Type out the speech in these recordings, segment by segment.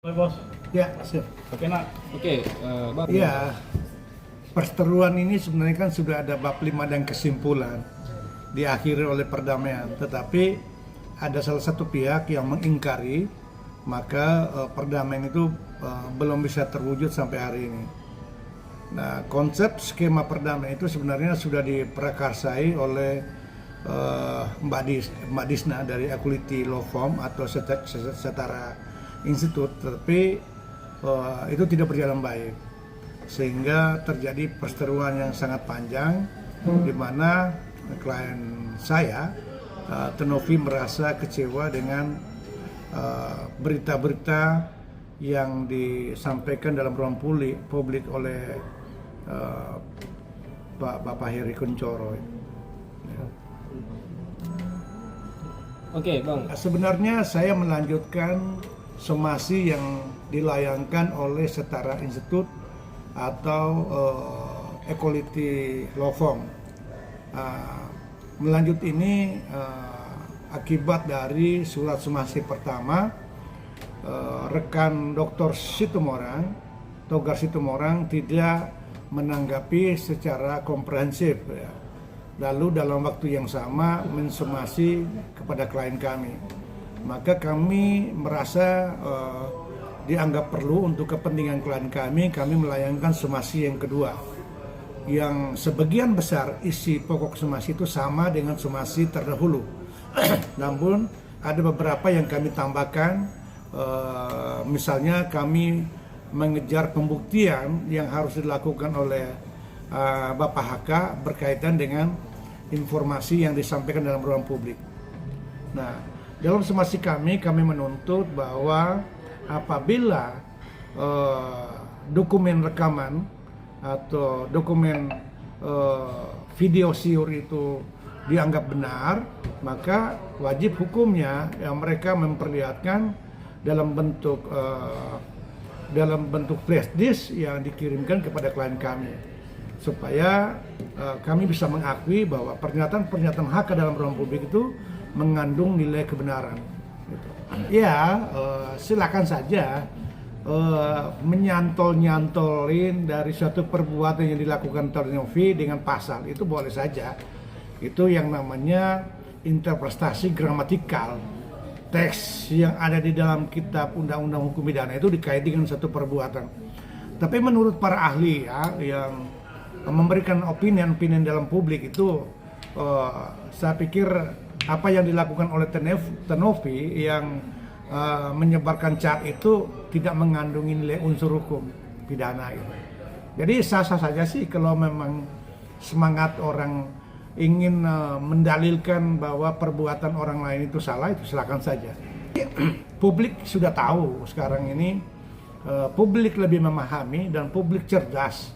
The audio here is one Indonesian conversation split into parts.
Oke, Bos. Ya, siap. Oke, Nak. Oke, Bang. Ya, perseteruan ini sebenarnya kan sudah ada bab 5 dan kesimpulan diakhiri oleh perdamaian. Tetapi ada salah satu pihak yang mengingkari, maka perdamaian itu belum bisa terwujud sampai hari ini. Nah, konsep skema perdamaian itu sebenarnya sudah diprakarsai oleh Mbak Disna dari Equality Law Firm atau Setara Institut, tetapi itu tidak berjalan baik sehingga terjadi perseteruan yang sangat panjang di mana klien saya Tenovi merasa kecewa dengan berita-berita yang disampaikan dalam ruang publik oleh Bapak Heri Kuncoro. Oke, Bang. Sebenarnya saya melanjutkan somasi yang dilayangkan oleh Setara Institut atau Equality Law Firm. Melanjut ini akibat dari surat somasi pertama rekan Dr. Togar Situmorang tidak menanggapi secara komprehensif, ya. Lalu dalam waktu yang sama mensomasi kepada klien kami. Maka kami merasa dianggap perlu untuk kepentingan klien kami melayangkan somasi yang kedua, yang sebagian besar isi pokok somasi itu sama dengan somasi terdahulu. Namun ada beberapa yang kami tambahkan, misalnya kami mengejar pembuktian yang harus dilakukan oleh Bapak HK berkaitan dengan informasi yang disampaikan dalam ruang publik. Nah, dalam somasi kami menuntut bahwa apabila dokumen rekaman atau dokumen video siur itu dianggap benar, maka wajib hukumnya yang mereka memperlihatkan dalam bentuk flash disk yang dikirimkan kepada klien kami, supaya kami bisa mengakui bahwa pernyataan HK dalam ruang publik itu mengandung nilai kebenaran. Gitu. Ya, silakan saja menyantol-nyantolin dari suatu perbuatan yang dilakukan Tenovi dengan pasal, itu boleh saja. Itu yang namanya interpretasi gramatikal. Teks yang ada di dalam kitab Undang-Undang Hukum Pidana itu dikaitkan dengan satu perbuatan. Tapi menurut para ahli ya, yang memberikan opinion dalam publik itu, saya pikir apa yang dilakukan oleh Tenovi yang menyebarkan chat itu tidak mengandungi nilai unsur hukum pidana itu. Jadi sah-sah saja sih kalau memang semangat orang ingin mendalilkan bahwa perbuatan orang lain itu salah, itu silakan saja. Publik sudah tahu sekarang ini, publik lebih memahami dan publik cerdas.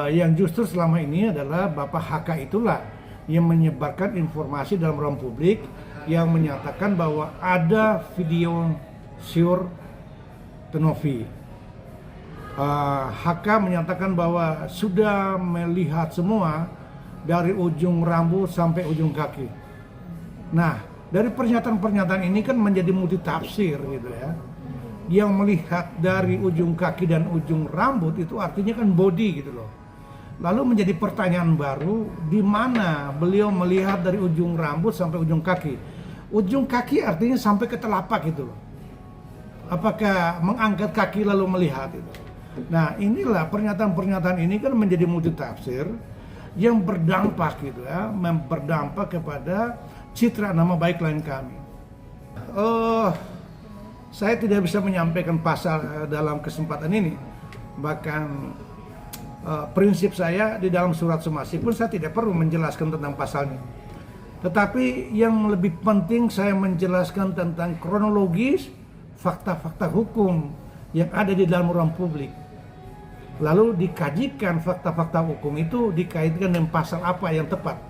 Yang justru selama ini adalah Bapak HK itulah yang menyebarkan informasi dalam ruang publik yang menyatakan bahwa ada video siur Tenovi. HK menyatakan bahwa sudah melihat semua dari ujung rambut sampai ujung kaki. Nah, dari pernyataan-pernyataan ini kan menjadi multitafsir gitu ya. Yang melihat dari ujung kaki dan ujung rambut itu artinya kan body gitu loh. Lalu menjadi pertanyaan baru, di mana beliau melihat dari ujung rambut sampai ujung kaki? Ujung kaki artinya sampai ke telapak gitu loh. Apakah mengangkat kaki lalu melihat itu? Nah, inilah pernyataan-pernyataan ini kan menjadi multitafsir yang berdampak gitu ya, berdampak kepada citra nama baik klien kami. Saya tidak bisa menyampaikan pasal dalam kesempatan ini. Bahkan prinsip saya di dalam surat somasi pun saya tidak perlu menjelaskan tentang pasalnya. Tetapi yang lebih penting saya menjelaskan tentang kronologis, fakta-fakta hukum yang ada di dalam ruang publik. Lalu dikajikan fakta-fakta hukum itu dikaitkan dengan pasal apa yang tepat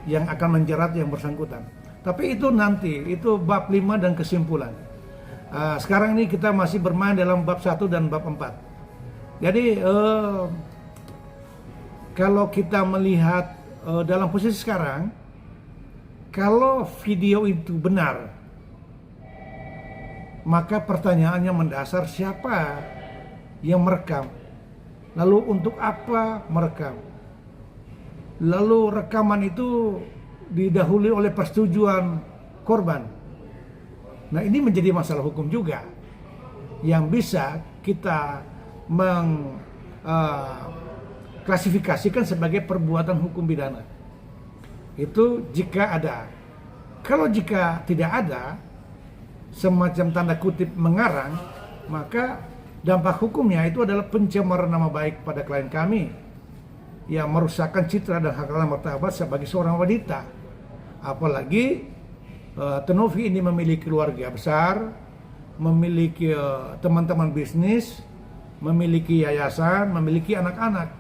yang akan menjerat yang bersangkutan. Tapi itu nanti, itu bab 5 dan kesimpulan. Sekarang ini kita masih bermain dalam bab 1 dan bab 4. Jadi kalau kita melihat dalam posisi sekarang, kalau video itu benar, maka pertanyaannya mendasar, siapa yang merekam? Lalu untuk apa merekam? Lalu rekaman itu didahului oleh persetujuan korban. Nah, ini menjadi masalah hukum juga yang bisa kita mengklasifikasikan sebagai perbuatan hukum pidana. Itu jika ada. Kalau jika tidak ada, semacam tanda kutip mengarang, maka dampak hukumnya itu adalah pencemaran nama baik pada klien kami yang merusakkan citra dan harkat martabat sebagai seorang wanita. Apalagi Tenovi ini memiliki keluarga besar, memiliki teman-teman bisnis, memiliki yayasan, memiliki anak-anak.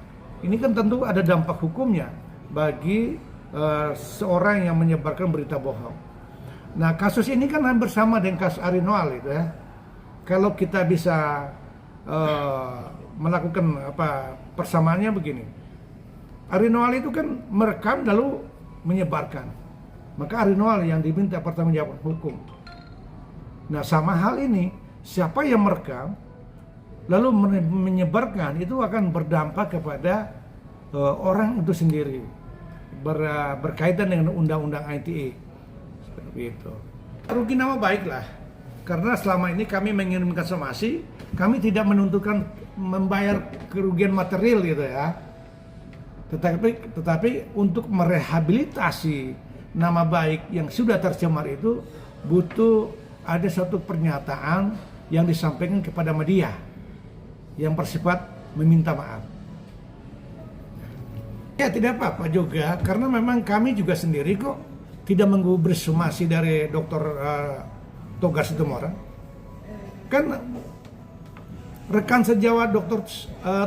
Ini kan tentu ada dampak hukumnya bagi seorang yang menyebarkan berita bohong. Nah, kasus ini kan bersama dengan kasus Arinoal itu ya. Kalau kita bisa melakukan persamaannya begini. Arinoal itu kan merekam lalu menyebarkan. Maka Arinoal yang diminta pertanggungjawaban hukum. Nah, sama hal ini, siapa yang merekam lalu menyebarkan itu akan berdampak kepada orang itu sendiri. Berkaitan dengan undang-undang ITE. Seperti itu. Rugi nama baik lah. Karena selama ini kami mengirimkan somasi, kami tidak menuntutkan membayar kerugian material gitu ya. Tetapi untuk merehabilitasi nama baik yang sudah tercemar itu butuh ada suatu pernyataan yang disampaikan kepada media yang bersifat meminta maaf. Ya tidak apa-apa juga, karena memang kami juga sendiri kok tidak menggubris somasi dari Dr. Togar Situmorang. Kan rekan sejawat Dr.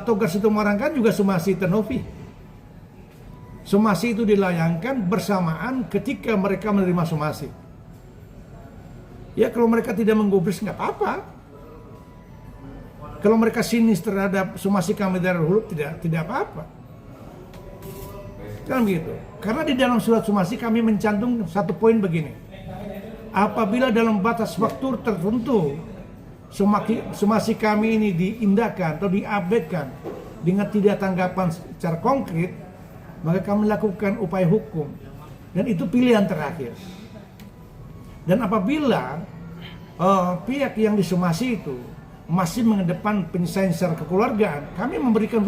Togar Situmorang kan juga somasi Tenovi. Somasi itu dilayangkan bersamaan ketika mereka menerima somasi. Ya kalau mereka tidak menggubris nggak apa-apa. Kalau mereka sinis terhadap somasi kami dari hulu tidak apa-apa. Kan begitu. Karena di dalam surat somasi kami mencantum satu poin begini. Apabila dalam batas waktu tertentu somasi kami ini diindahkan atau diabaikan dengan tidak tanggapan secara konkret, maka kami lakukan upaya hukum. Dan itu pilihan terakhir. Dan apabila pihak yang disomasi itu masih mengedepan penyelesaian secara kekeluargaan, kami memberikan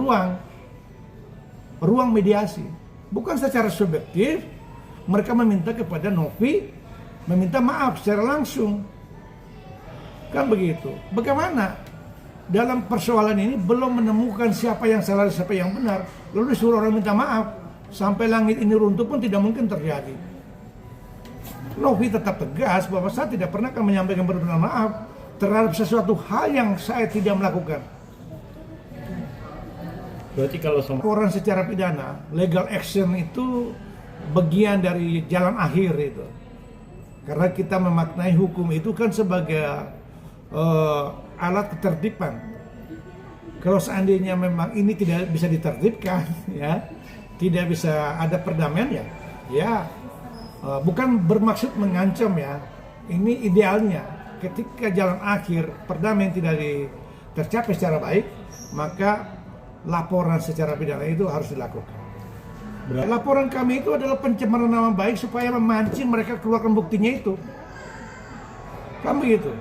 ruang mediasi. Bukan secara subjektif, mereka meminta kepada Novi meminta maaf secara langsung. Kan begitu. Bagaimana dalam persoalan ini belum menemukan siapa yang salah dan siapa yang benar, lalu disuruh orang minta maaf, sampai langit ini runtuh pun tidak mungkin terjadi. Novi tetap tegas bahwa saya tidak pernah akan menyampaikan permintaan maaf terhadap sesuatu hal yang saya tidak melakukan. Berarti kalau Laporan secara pidana, legal action itu bagian dari jalan akhir itu. Karena kita memaknai hukum itu kan sebagai alat ketertiban. Kalau seandainya memang ini tidak bisa ditertibkan, ya, tidak bisa ada perdamaian ya, bukan bermaksud mengancam ya. Ini idealnya. Ketika jalan akhir perdamaian tidak tercapai secara baik, maka laporan secara pidana itu harus dilakukan. Laporan kami itu adalah pencemaran nama baik supaya memancing mereka keluarkan buktinya itu. Kan begitu.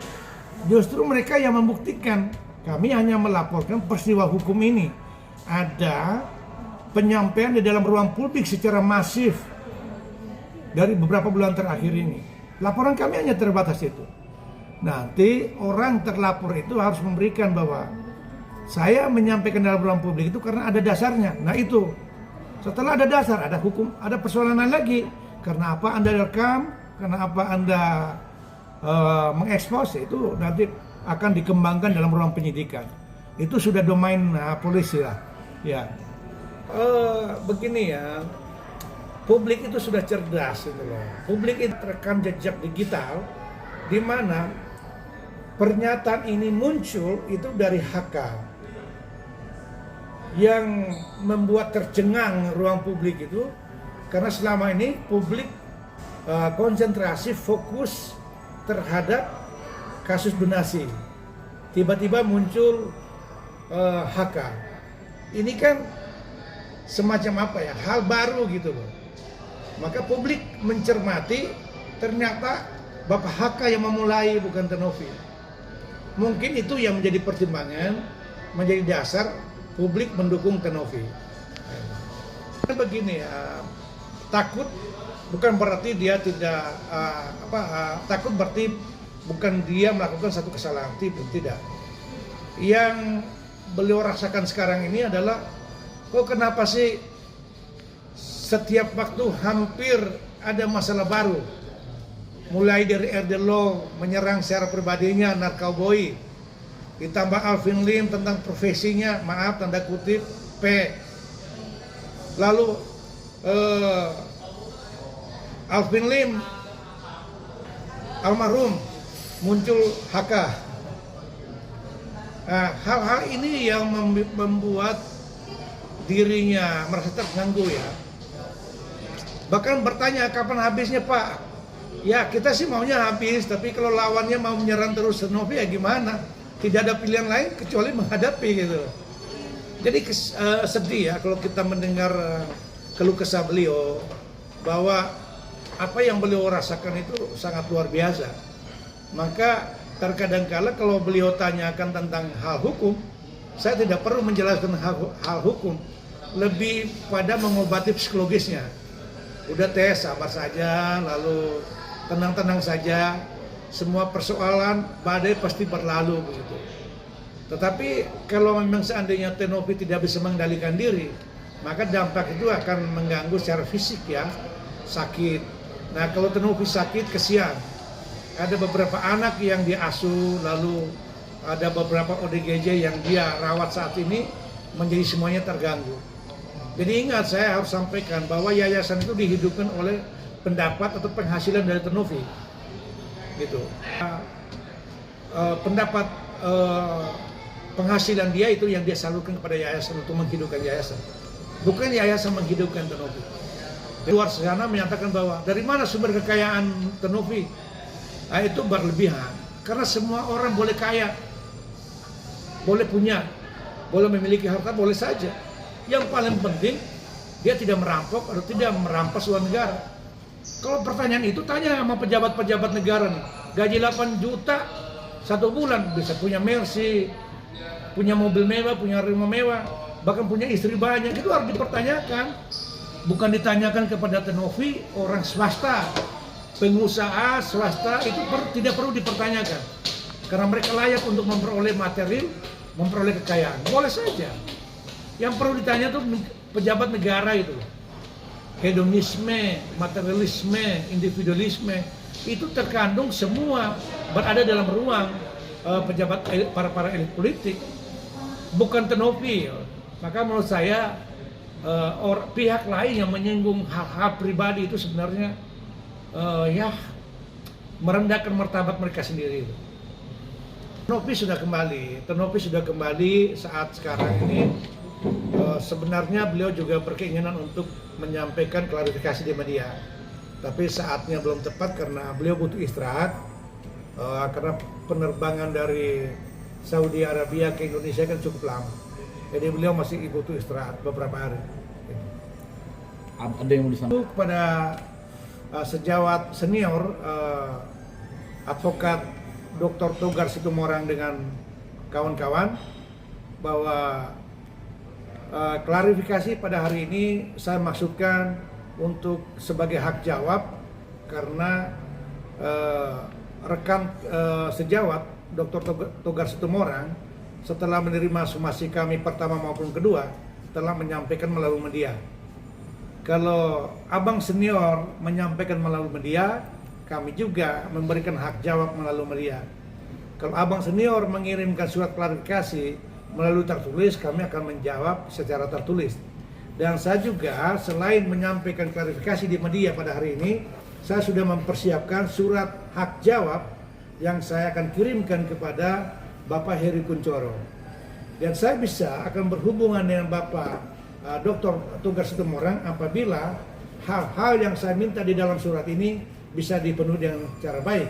Justru mereka yang membuktikan. Kami hanya melaporkan peristiwa hukum ini. Ada penyampaian di dalam ruang publik secara masif dari beberapa bulan terakhir ini. Laporan kami hanya terbatas itu. Nanti orang terlapor itu harus memberikan bahwa saya menyampaikan dalam ruang publik itu karena ada dasarnya. Nah itu, setelah ada dasar, ada hukum, ada persoalan lain lagi. Karena apa Anda rekam, karena apa Anda mengekspos, itu nanti akan dikembangkan dalam ruang penyidikan. Itu sudah domain polisi lah. Ya, begini ya, publik itu sudah cerdas gitu loh. Publik itu rekam jejak digital, di mana pernyataan ini muncul itu dari HK. Yang membuat tercengang ruang publik itu karena selama ini publik konsentrasi fokus terhadap kasus donasi, tiba-tiba muncul HK. Ini kan semacam apa ya, hal baru gitu loh. Maka publik mencermati ternyata Bapak HK yang memulai, bukan Tenovi. Mungkin itu yang menjadi pertimbangan, menjadi dasar publik mendukung Tenovi. Begini ya, takut bukan berarti dia tidak takut berarti bukan dia melakukan satu kesalahan, tidak. Yang beliau rasakan sekarang ini adalah kok kenapa sih setiap waktu hampir ada masalah baru, mulai dari Erdello menyerang secara pribadinya narkoboy, ditambah Alvin Lim tentang profesinya, maaf tanda kutip P, lalu Alvin Lim almarhum muncul HK. Nah, hal-hal ini yang membuat dirinya merasa terganggu ya. Bahkan bertanya kapan habisnya Pak? Ya kita sih maunya habis, tapi kalau lawannya mau menyerang terus Tenovi ya gimana? Tidak ada pilihan lain kecuali menghadapi gitu. Jadi sedih ya kalau kita mendengar keluh kesah beliau, bahwa apa yang beliau rasakan itu sangat luar biasa. Maka terkadang kala kalau beliau tanyakan tentang hal hukum, saya tidak perlu menjelaskan hal hukum, lebih pada mengobati psikologisnya. Udah sabar saja, lalu tenang-tenang saja, semua persoalan badai pasti berlalu begitu. Tetapi kalau memang seandainya Tenovi tidak bisa mengendalikan diri, maka dampak itu akan mengganggu secara fisik ya, sakit. Nah kalau Tenovi sakit kesian, ada beberapa anak yang diasuh, lalu ada beberapa ODGJ yang dia rawat saat ini, menjadi semuanya terganggu. Jadi ingat, saya harus sampaikan bahwa yayasan itu dihidupkan oleh pendapat atau penghasilan dari Tenovi, gitu. Pendapat penghasilan dia itu yang dia salurkan kepada yayasan untuk menghidupkan yayasan, bukan yayasan menghidupkan Tenovi. Di luar sana menyatakan bahwa dari mana sumber kekayaan Tenovi, nah, itu berlebihan. Karena semua orang boleh kaya, boleh punya, boleh memiliki harta, boleh saja. Yang paling penting dia tidak merampok atau tidak merampas uang negara. Kalau pertanyaan itu tanya sama pejabat-pejabat negara nih, gaji 8 juta 1 bulan bisa punya Mercy, punya mobil mewah, punya rumah mewah, bahkan punya istri banyak, itu harus dipertanyakan. Bukan ditanyakan kepada Tenovi, orang swasta, pengusaha swasta itu tidak perlu dipertanyakan. Karena mereka layak untuk memperoleh materi, memperoleh kekayaan, boleh saja. Yang perlu ditanya tuh pejabat negara itu, hedonisme, materialisme, individualisme, itu terkandung semua berada dalam ruang pejabat para elit politik, bukan Tenovi. Maka menurut saya pihak lain yang menyinggung hal-hal pribadi itu sebenarnya ya merendahkan martabat mereka sendiri. Tenovi sudah kembali saat sekarang ini. Sebenarnya beliau juga berkeinginan untuk menyampaikan klarifikasi di media, tapi saatnya belum tepat karena beliau butuh istirahat, karena penerbangan dari Saudi Arabia ke Indonesia kan cukup lama, jadi beliau masih butuh istirahat beberapa hari. Ada yang mau disampaikan Kepada sejawat senior advokat Dr. Togar Situmorang dengan kawan-kawan, bahwa klarifikasi pada hari ini saya maksudkan untuk sebagai hak jawab, karena rekan sejawat Dr. Togar Situmorang setelah menerima somasi kami pertama maupun kedua telah menyampaikan melalui media. Kalau abang senior menyampaikan melalui media, kami juga memberikan hak jawab melalui media. Kalau abang senior mengirimkan surat klarifikasi melalui tertulis, kami akan menjawab secara tertulis. Dan saya juga selain menyampaikan klarifikasi di media pada hari ini, saya sudah mempersiapkan surat hak jawab yang saya akan kirimkan kepada Bapak Heri Kunchoro. Dan saya akan berhubungan dengan Bapak Dr. Togar Situmorang apabila hal-hal yang saya minta di dalam surat ini bisa dipenuhi dengan cara baik.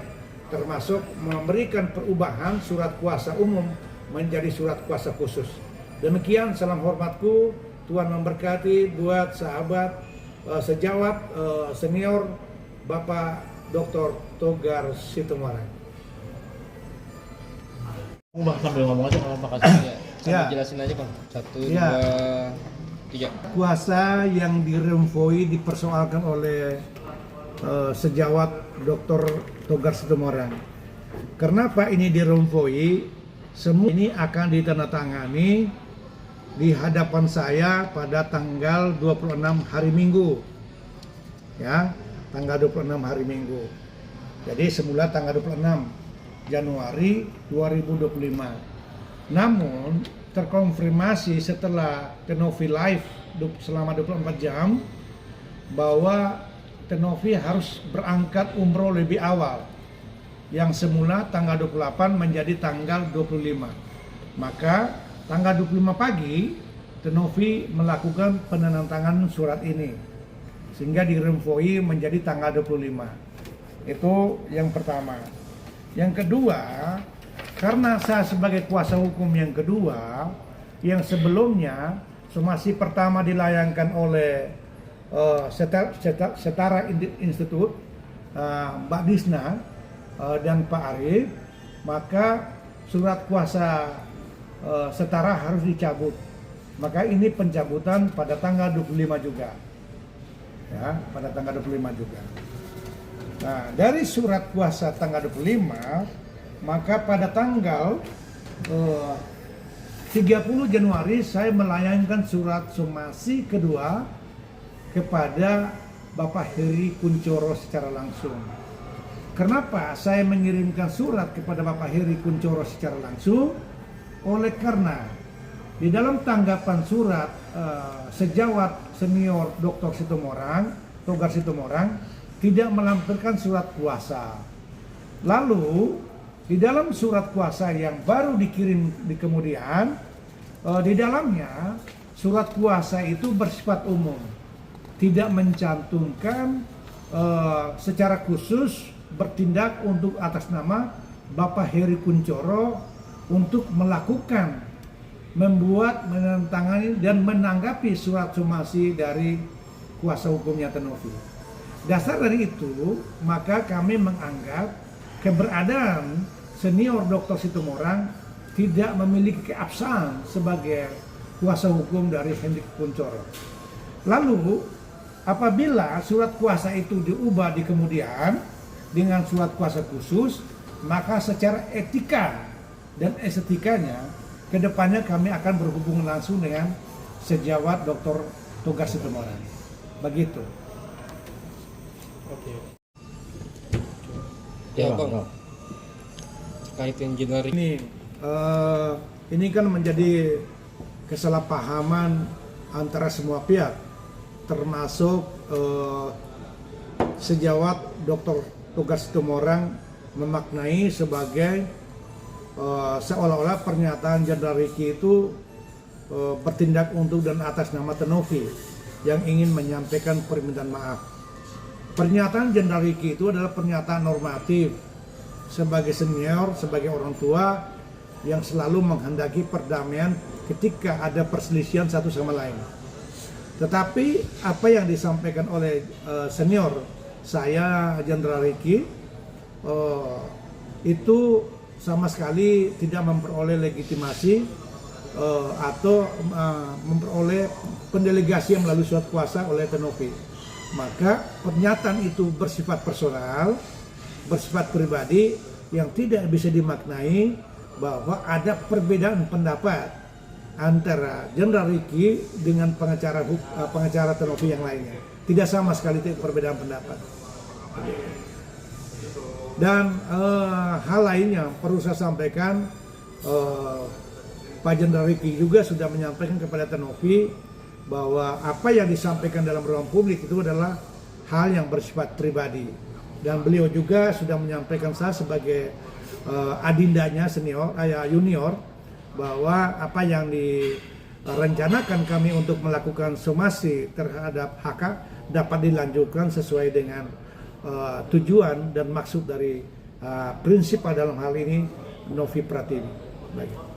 termasuk memberikan perubahan surat kuasa umum menjadi surat kuasa khusus. Demikian, salam hormatku, Tuhan memberkati buat sahabat sejawat senior Bapak Dr. Togar Situmorang. Bang, sambil ngomong aja kalau makasih ya. Sambil jelasin aja Bang. 1, 2, 3. Kuasa yang diremvoi dipersoalkan oleh sejawat Dr. Togar Situmorang. Kenapa ini diremvoi? Semua ini akan ditandatangani di hadapan saya pada tanggal 26 hari Minggu. Ya, tanggal 26 hari Minggu. Jadi semula tanggal 26 Januari 2025. Namun terkonfirmasi setelah Tenovi live selama 24 jam bahwa Tenovi harus berangkat umroh lebih awal, yang semula tanggal 28 menjadi tanggal 25. Maka tanggal 25 pagi Tenovi melakukan penandatanganan surat ini sehingga diremvoi menjadi tanggal 25. Itu yang pertama. Yang kedua, karena saya sebagai kuasa hukum yang kedua, yang sebelumnya somasi pertama dilayangkan oleh Setara Institut, Mbak Disna dan Pak Arif, maka surat kuasa Setara harus dicabut. Maka ini pencabutan pada tanggal 25 juga. Ya, pada tanggal 25 juga. Nah, dari surat kuasa tanggal 25, maka pada tanggal 30 Januari saya melayangkan surat somasi kedua kepada Bapak Heri Kunchoro secara langsung. Kenapa saya mengirimkan surat kepada Bapak Heri Kunchoro secara langsung? Oleh karena di dalam tanggapan surat sejawat senior Dr. Togar Situmorang tidak melampirkan surat kuasa. Lalu di dalam surat kuasa yang baru dikirim di kemudian, di dalamnya surat kuasa itu bersifat umum, tidak mencantumkan secara khusus bertindak untuk atas nama Bapak Heri Kunchoro untuk melakukan, membuat, menandatangani dan menanggapi surat somasi dari kuasa hukumnya Tenovi. Dasar dari itu, maka kami menganggap keberadaan senior Dr. Situmorang tidak memiliki keabsahan sebagai kuasa hukum dari Heri Kunchoro. Lalu, apabila surat kuasa itu diubah di kemudian dengan surat kuasa khusus, maka secara etika dan estetikanya kedepannya kami akan berhubungan langsung dengan sejawat Dr. Togar Situmorang. Begitu. Oke. Ya Bang, terkait engineer ini kan menjadi kesalahpahaman antara semua pihak, termasuk sejawat Dr. Togar Situmorang memaknai sebagai seolah-olah pernyataan Jenderal Ricky itu bertindak untuk dan atas nama Tenovi yang ingin menyampaikan permintaan maaf. Pernyataan Jenderal Ricky itu adalah pernyataan normatif sebagai senior, sebagai orang tua yang selalu menghendaki perdamaian ketika ada perselisihan satu sama lain. Tetapi apa yang disampaikan oleh senior saya, Jenderal Ricky, itu sama sekali tidak memperoleh legitimasi atau memperoleh pendelegasi yang melalui surat kuasa oleh Tenovi. Maka pernyataan itu bersifat personal, bersifat pribadi yang tidak bisa dimaknai bahwa ada perbedaan pendapat antara Jenderal Ricky dengan pengacara Tenovi yang lainnya. Tidak sama sekali perbedaan pendapat. Dan hal lainnya perlu saya sampaikan, Pak Jenderal Ricky juga sudah menyampaikan kepada Tenovi bahwa apa yang disampaikan dalam ruang publik itu adalah hal yang bersifat pribadi, dan beliau juga sudah menyampaikan saya sebagai adindanya junior bahwa apa yang direncanakan kami untuk melakukan somasi terhadap HK dapat dilanjutkan sesuai dengan tujuan dan maksud dari prinsip dalam hal ini Novi Pratiwi. Baik.